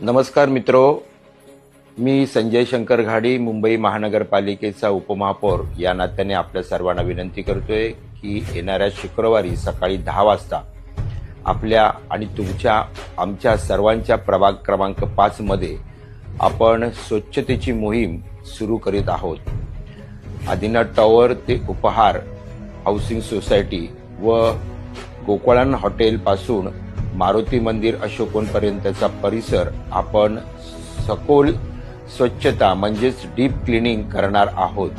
नमस्कार मित्रो, मी संजय शंकर घाडी, मुंबई महानगरपालिकेचा उपमहापौर या नात्याने आपल्या सर्वांना विनंती करतोय की येणाऱ्या शुक्रवारी सकाळी 10 वाजता आपल्या आणि आमच्या सर्वांच्या प्रभाग क्रमांक 5 मध्ये आपण स्वच्छतेची मोहीम सुरू करीत आहोत. आदिनाथ टॉवर ते उपहार हाऊसिंग सोसायटी व गोकुळान हॉटेल पासून मारुती मंदिर अशोकवनपर्यंतचा परिसर आपण सखोल स्वच्छता म्हणजेच डीप क्लिनिंग करणार आहोत.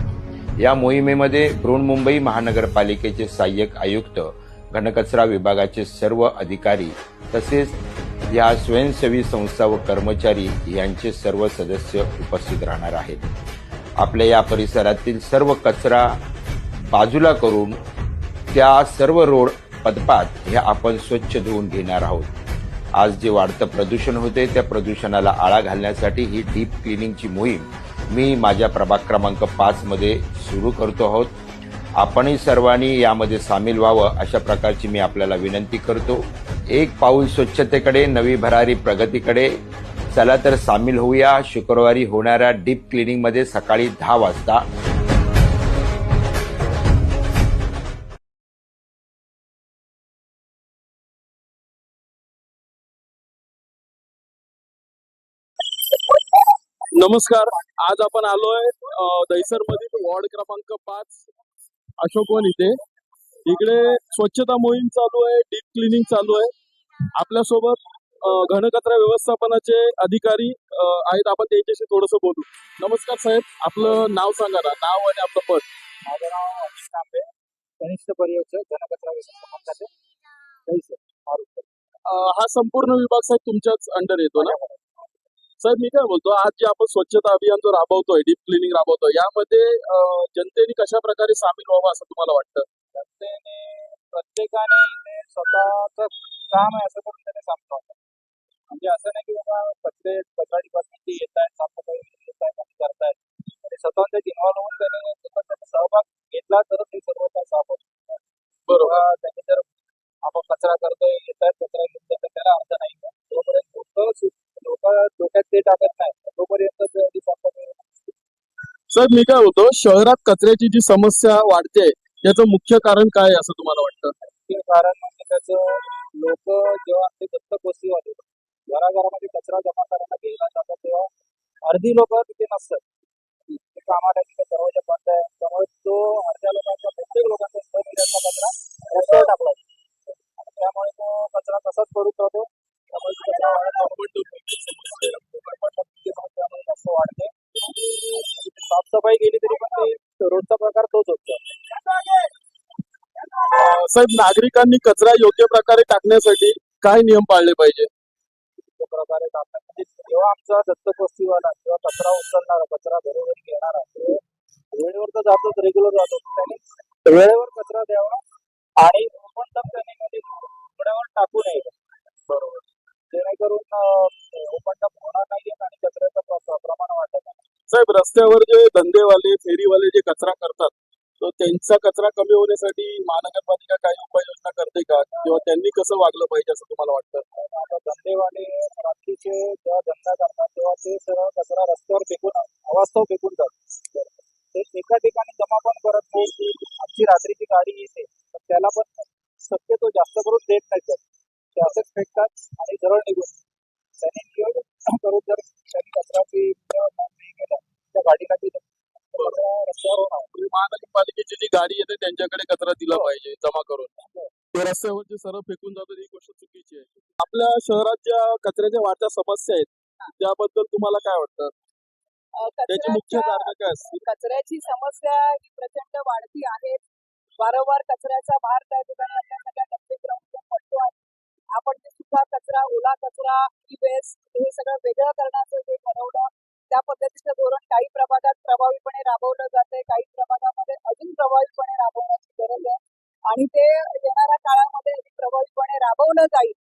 या मोहिमेमध्ये बृहन्मुंबई महानगरपालिकेचे सहाय्यक आयुक्त, घनकचरा विभागाचे सर्व अधिकारी तसेच या स्वयंसेवी संस्था व कर्मचारी यांचे सर्व सदस्य उपस्थित राहणार आहेत. आपल्या या परिसरातील सर्व कचरा बाजूला करून त्या सर्व रोड पदपात हे आपण स्वच्छ धुवून घेणार आहोत. आज जे वाढतं प्रदूषण होते त्या प्रदूषणाला आळा घालण्यासाठी ही डीप क्लिनिंगची मोहीम मी माझ्या प्रभाग क्रमांक 5 मध्ये सुरू करतो आहोत. आपणही सर्वांनी यामध्ये सामील व्हावं अशा प्रकारची मी आपल्याला विनंती करतो. एक पाऊल स्वच्छतेकडे, नवी भरारी प्रगतीकडे. चला तर सामील होऊया शुक्रवारी होणाऱ्या डीप क्लिनिंग मध्ये सकाळी 10 वाजता. नमस्कार. आज आपण आलोय दहिसर मधील वॉर्ड क्रमांक 5 अशोकवन इथे. इकडे स्वच्छता मोहीम चालू आहे, डीप क्लिनिंग चालू आहे. आपल्यासोबत घनकचरा व्यवस्थापनाचे अधिकारी आहेत. आपण त्यांच्याशी थोडंसं बोलू. नमस्कार साहेब, आपलं नाव सांगा ना, नाव आणि आपलं पद. माझं नाव अनिश तांबे, कनिष्ठ पर्यवेक्षक घनकचरा व्यवस्थापन खाते, दहिसर, मारुती. हा संपूर्ण विभाग साहेब तुमच्याच अंडर येतो ना साहेब? मी काय बोलतो, आज जे आपण स्वच्छता अभियान जो राबवतोय, डीप क्लिनिंग राबवतोय, यामध्ये जनतेने कशा प्रकारे सामील व्हावं असं तुम्हाला वाटतं? जनतेने प्रत्येकाने इथे स्वतःच काम आहे असं करून त्याने सामोरं. म्हणजे असं नाही की बाबा कचरा डिपार्टमेंट येत आहेत, साफसफाई येत आहेत आणि करतायत. आणि स्वतः त्यात इन्व्हॉल्व होऊन त्याने सहभाग घेतला तरच हे सर्व काय साफ होतं. बरोबर. त्यांनी जर आपण कचरा करतोय, येत आहेत कचरा घेऊन जातात, त्याला अर्थ नाही. तोपर्यंत लोक डोक्यात ते टाकत नाही, तोपर्यंत साहेब मी काय बोलतो, शहरात कचऱ्याची जी समस्या वाढते त्याचं मुख्य कारण काय आहे असं तुम्हाला वाटतं? मुख्य कारण म्हणजे त्याचं लोक जेव्हा ते दत्तक वस्तीवाले घराघरामध्ये कचरा जमा करायला गेला जातात तेव्हा अर्धी लोक तिथे नसतात. ते कामाला तिथे दरवाजा बंद आहे, त्यामुळे तो अर्ध्या लोकांचा, प्रत्येक लोकांचा कचरा रस्त्यावर टाकला जातो. आणि त्यामुळे तो कचरा तसाच पडून राहतो. वाढते. साफसफाई केली तरी पण ते रोजचा प्रकार तोच होतो. साहेब, नागरिकांनी कचरा योग्य प्रकारे टाकण्यासाठी काय नियम पाळले पाहिजे? योग्य प्रकारे टाकण्यासाठी जेव्हा आमचा दत्तक वस्तीवाला किंवा कचरा उचलणारा, कचरा घरोघरी घेणारा वेळेवर तर जातोच, रेग्युलर जातो, त्याने वेळेवर कचरा द्यावा आणि ओपन डंप उघड्यावर टाकू नये. बरोबर. जेणेकरून ओपन डंप होणार नाही आणि कचऱ्याचं प्रमाण वाढत नाही. साहेब, रस्त्यावर जे धंदेवाले, फेरीवाले जे कचरा करतात, तर त्यांचा कचरा कमी होण्यासाठी महानगरपालिका काही उपाययोजना करते का, किंवा त्यांनी कसं वागलं पाहिजे असं तुम्हाला वाटतं? आता धंदेवाले रात्रीचे जेव्हा धंदा करतात तेव्हा ते सर्व कचरा रस्त्यावर फेकून, अवास्तव फेकून जातात. ते एका ठिकाणी जमा पण करत नाही की आमची रात्रीची गाडी येते, तर त्याला पण शक्यतो जास्त करून देत नाही. ते असेच फेकतात आणि सरळ निघून. त्यांनी नियोजन करून जर त्यांनी कचराची केलं त्या गाडीला दिलं रस्त्यावर होणार. महानगरपालिकेची जी गाडी येते त्यांच्याकडे कचरा दिला पाहिजे जमा करून. ते रस्त्यावरती सरळ फेकून जातात, ही गोष्ट चुकीची आहे. आपल्या शहरात ज्या कचऱ्याच्या वाढत्या समस्या आहेत त्याबद्दल तुम्हाला काय वाटतं? त्याची मुख्य कारण काय असतील? कचऱ्याची समस्या ही प्रचंड वाढती आहे. वारंवार कचऱ्याचा भार त्या ठिकाणी आपल्या सगळ्या डस्टबिन पडतो आहे. आपण जे सुका कचरा, ओला कचरा, ई वेस्ट हे सगळं वेगळं करण्याचं जे ठरवलं, त्या पद्धतीचं धोरण काही प्रभागात प्रभावीपणे राबवलं जाते, काही प्रभागामध्ये अजून प्रभावीपणे राबवण्याची गरज आहे आणि ते येणाऱ्या काळामध्ये प्रभावीपणे राबवलं जाईल.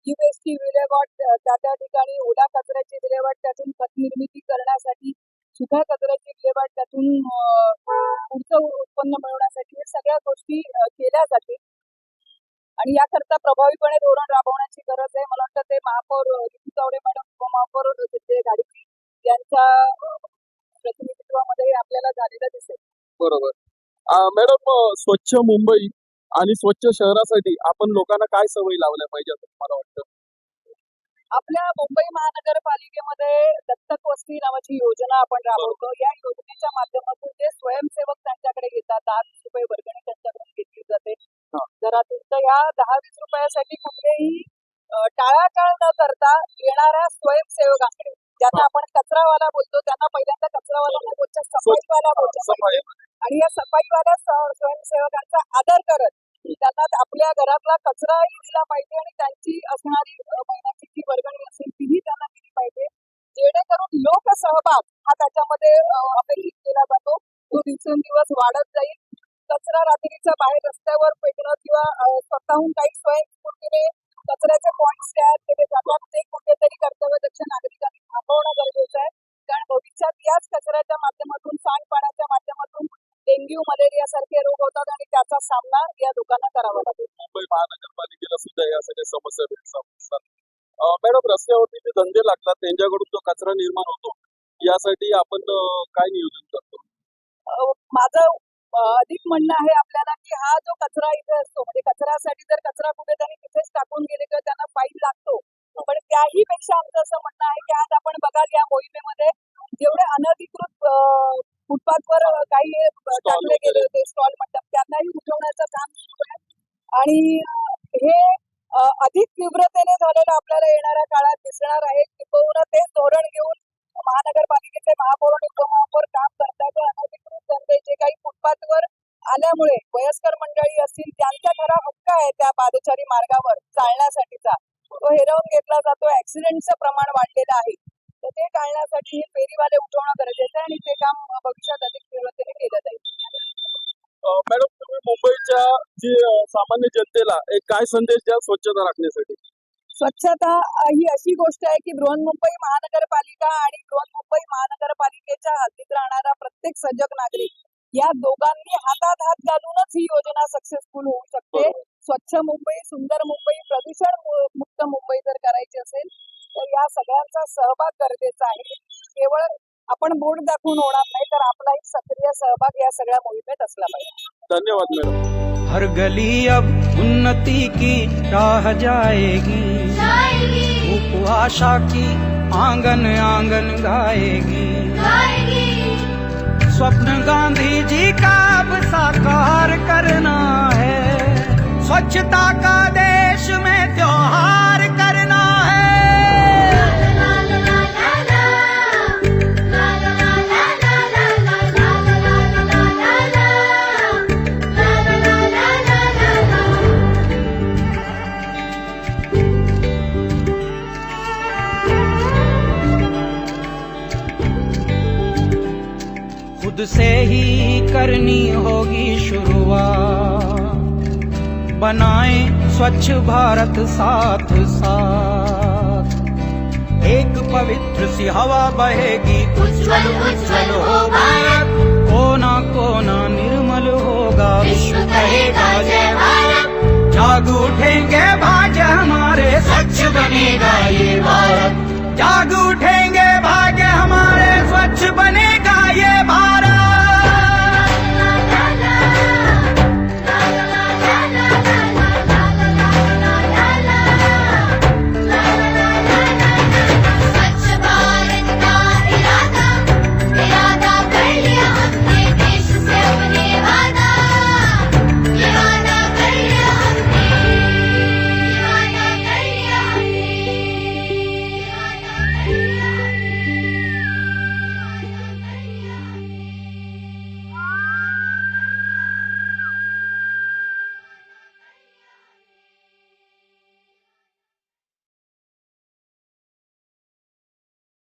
ई वेस्टची विल्हेवाट त्या ठिकाणी, ओला कचऱ्याची विल्हेवाट, त्यातून खत निर्मिती करण्यासाठी, सुका कचऱ्याची विल्हेवाट, त्यातून पुढचं उत्पन्न मिळवण्यासाठी हे सगळ्या गोष्टी केल्या जातील. आणि याकरता प्रभावीपणे धोरण राबवण्याची गरज आहे. मला वाटतं ते महापौर युती चावडे मॅडम, उपमहापौर संजय घाडगे यांच्या प्रतिनिधित्वामध्ये आपल्याला झालेलं दिसेल. बरोबर. मॅडम, स्वच्छ मुंबई आणि स्वच्छ शहरासाठी आपण लोकांना काय सवयी लावल्या पाहिजे असं मला वाटतं? आपल्या मुंबई महानगरपालिकेमध्ये दत्तक वस्ती नावाची योजना आपण राबवतो. या योजनेच्या माध्यमातून जे स्वयंसेवक त्यांच्याकडे येतात, 10-20 रुपये वर्गणी त्यांच्याकडून घेतली जाते घरातून. तर या 10-20 रुपयासाठी कुठलेही टाळाटाळ न करता येणाऱ्या स्वयंसेवकांकडे, ज्यांना आपण कचरावाला बोलतो, त्यांना पहिल्यांदा कचरावाला न बोलता सफाईवाला बोलतो आणि या सफाईवाल्या स्वयंसेवकांचा आदर करत त्यांना आपल्या घरातला कचराही दिला पाहिजे आणि त्यांची असणारी महिन्याची जी वर्गणी असेल तीही त्यांना दिली पाहिजे, जेणेकरून लोकसहभाग हा त्याच्यामध्ये अपेक्षित केला जातो. तो दिवसेंदिवस वाढत जाईल. कचरा रात्रीचा बाहेर रस्त्यावर फेकणं किंवा स्वतःहून काही स्वयंस्फूर्तीने कचऱ्याचे पॉइंट्स तयार केले जातात, ते कुठेतरी कर्तव्यदक्ष नागरिकांनी थांबवणं गरजेचं आहे. कारण भविष्यात याच कचऱ्याच्या माध्यमातून, सांडपाण्याच्या माध्यमातून डेंग्यू, मलेरिया सारखे रोग होतात आणि त्याचा सामना या लोकांना करावा लागेल. मुंबई महानगरपालिकेला सुद्धा या सगळ्या समस्या भेडसावतात. मॅडम, रस्त्यावरती जे धंदे लागतात त्यांच्याकडून जो कचरा निर्माण होतो, यासाठी आपण काय नियोजन करतो? माझं अधिक म्हणणं आहे आपल्याला की हा जो कचरा इथे असतो, म्हणजे कचऱ्यासाठी जर कचरा कुठे त्यांनी तिथेच टाकून गेले तर त्यांना फाईन लागतो. पण त्याही पेक्षा आमचं असं म्हणणं आहे की आज आपण बघाल या मोहिमेमध्ये जेवढे अनधिकृत फुटपाथवर काही टाकले गेले होते, स्टॉल म्हणतात, त्यांनाही उठवण्याचं काम सुरू आहे. आणि हे अधिक तीव्रतेने झालेलं आपल्याला येणाऱ्या काळात दिसणार आहे. किंबहुना तेच धोरण घेऊन महानगरपालिकेचे महापौर आणि उपमहापौर काम करतात. अनधिकृत धंदे जे काही फुटपाथवर आल्यामुळे वयस्कर मंडळी असतील, त्यांचा खरा हक्क आहे त्या पादचारी मार्गावर चालण्यासाठीचा, तो हिरावून घेतला जातो. ऍक्सिडेंटचं प्रमाण वाढलेलं आहे. तर ते टाळण्यासाठी हे फेरीवाले उठवणं गरजेचं आहे आणि ते काम भविष्यात अधिक तीव्रतेने केलं जाईल. मॅडम, तुम्ही मुंबईच्या जी सामान्य जनतेला एक काय संदेश द्या स्वच्छता राखण्यासाठी? स्वच्छता ही अशी गोष्ट आहे की बृहन्मुंबई महानगरपालिका आणि बृहन्मुंबई महानगरपालिकेच्या हद्दीत राहणारा प्रत्येक सजग नागरिक या दोघांनी हातात हात घालूनच ही योजना सक्सेसफुल होऊ शकते. स्वच्छ मुंबई, सुंदर मुंबई, प्रदूषण मुक्त मुंबई जर करायची असेल तर या सगळ्यांचा सहभाग गरजेचा आहे. केवळ आपण बोर्ड दाखवून होणार नाही, तर आपलाही सक्रिय सहभाग या सगळ्या मोहिमेत असला पाहिजे. धन्यवाद मॅडम. हर गली अब उन्नति की राह जाएगी, धूप आशा की आंगन आंगन गाएगी, स्वप्न गांधी जी का अब साकार करना है, स्वच्छता का देश में त्योहार करना है. खुद से ही करनी होगी शुरुआत, बनाएं स्वच्छ भारत साथ साथ, एक पवित्र सी हवा बहेगी, उज्जवल उज्जवल हो भारत, कोना कोना निर्मल होगा, विश्व कहेगा जय भारत, जाग उठेंगे भाग्य हमारे, स्वच्छ बनेगा ये भारत, जाग उठेंगे भाग्य हमारे, स्वच्छ बनेगा